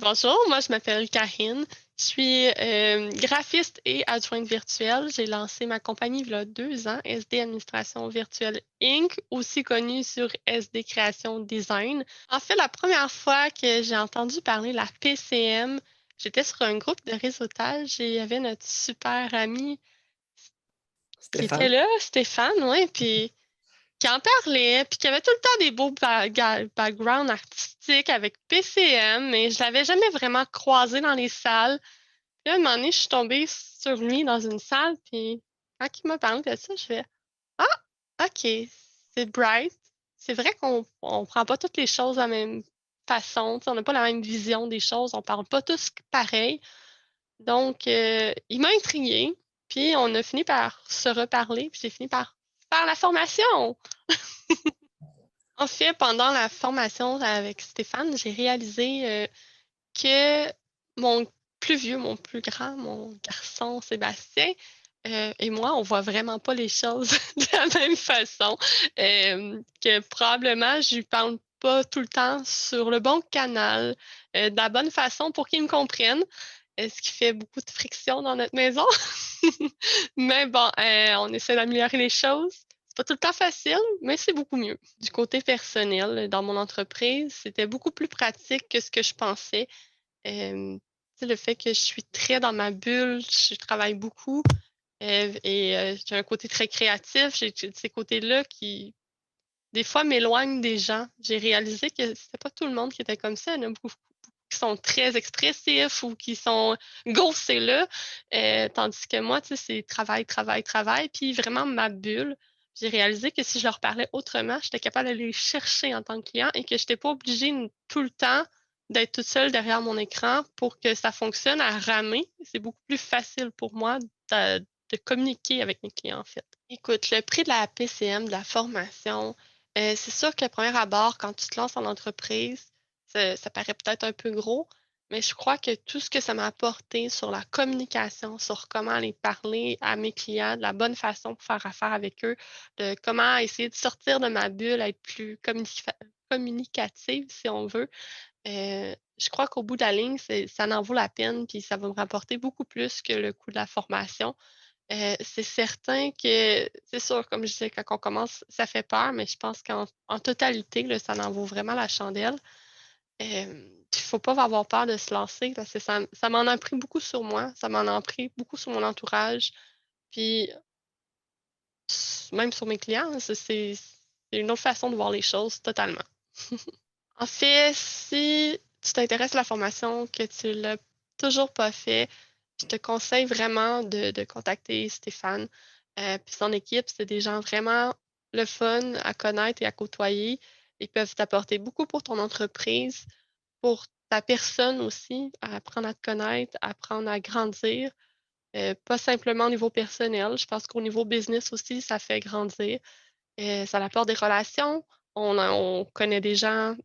Bonjour, moi je m'appelle Karine. Je suis graphiste et adjointe virtuelle. J'ai lancé ma compagnie il y a 2 ans, SD Administration Virtuelle Inc., aussi connue sur SD Création Design. En fait, la première fois que j'ai entendu parler de la PCM, j'étais sur un groupe de réseautage et il y avait notre super ami qui était Stéphane? là, Stéphane, ouais, puis qui en parlait, puis qui avait tout le temps des beaux backgrounds artistiques avec PCM, mais je l'avais jamais vraiment croisé dans les salles. Puis là, un moment donné, je suis tombée sur lui dans une salle, puis quand il m'a parlé de ça, je fais Ah, OK, c'est bright. C'est vrai qu'on prend pas toutes les choses de la même façon, tu sais, on n'a pas la même vision des choses, on parle pas tous pareil. Donc, il m'a intriguée, puis on a fini par se reparler, puis j'ai fini par faire la formation. En fait, pendant la formation avec Stéphane, j'ai réalisé que mon plus vieux, mon plus grand, mon garçon Sébastien et moi, on voit vraiment pas les choses de la même façon. Que probablement, je lui parle pas tout le temps sur le bon canal, de la bonne façon pour qu'il me comprenne. Ce qui fait beaucoup de friction dans notre maison. Mais bon, on essaie d'améliorer les choses. C'est pas tout le temps facile, mais c'est beaucoup mieux. Du côté personnel, dans mon entreprise, c'était beaucoup plus pratique que ce que je pensais. Tu sais, le fait que je suis très dans ma bulle, je travaille beaucoup et j'ai un côté très créatif. J'ai ces côtés-là qui, des fois, m'éloignent des gens. J'ai réalisé que c'était pas tout le monde qui était comme ça. Il y en a beaucoup qui sont très expressifs ou qui sont gossés là. Tandis que moi, tu sais, c'est travail, travail, travail. Puis vraiment, ma bulle, j'ai réalisé que si je leur parlais autrement, j'étais capable d'aller les chercher en tant que client et que je n'étais pas obligée tout le temps d'être toute seule derrière mon écran pour que ça fonctionne à ramer. C'est beaucoup plus facile pour moi de communiquer avec mes clients, en fait. Écoute, le prix de la PCM, de la formation, c'est sûr que premier abord, quand tu te lances en entreprise, ça paraît peut-être un peu gros, mais je crois que tout ce que ça m'a apporté sur la communication, sur comment aller parler à mes clients de la bonne façon pour faire affaire avec eux, de comment essayer de sortir de ma bulle, être plus communicative, si on veut, je crois qu'au bout de la ligne, ça en vaut la peine, puis ça va me rapporter beaucoup plus que le coût de la formation. C'est certain que c'est sûr, comme je disais, quand on commence, ça fait peur, mais je pense qu'en totalité, là, ça en vaut vraiment la chandelle. Puis il faut pas avoir peur de se lancer parce que ça m'en a pris beaucoup sur moi, ça m'en a pris beaucoup sur mon entourage, puis même sur mes clients, hein, c'est une autre façon de voir les choses totalement. En fait, si tu t'intéresses à la formation, que tu l'as toujours pas fait, je te conseille vraiment de contacter Stéphane. Puis son équipe, c'est des gens vraiment le fun à connaître et à côtoyer. Ils peuvent t'apporter beaucoup pour ton entreprise, pour ta personne aussi, à apprendre à te connaître, apprendre à grandir. Pas simplement au niveau personnel, je pense qu'au niveau business aussi, ça fait grandir. Ça apporte des relations. On connaît des gens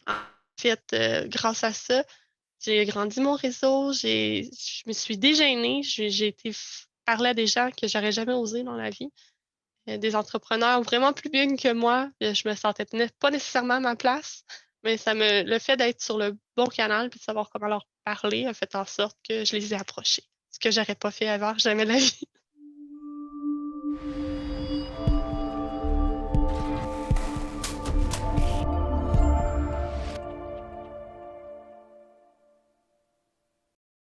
en fait, grâce à ça, j'ai grandi mon réseau, je me suis dégainée, j'ai été parler à des gens que j'aurais jamais osé dans la vie, des entrepreneurs vraiment plus big que moi. Je me sentais pas nécessairement à ma place, mais le fait d'être sur le bon canal puis de savoir comment leur parler a fait en sorte que je les ai approchés, ce que j'aurais pas fait avant jamais de la vie.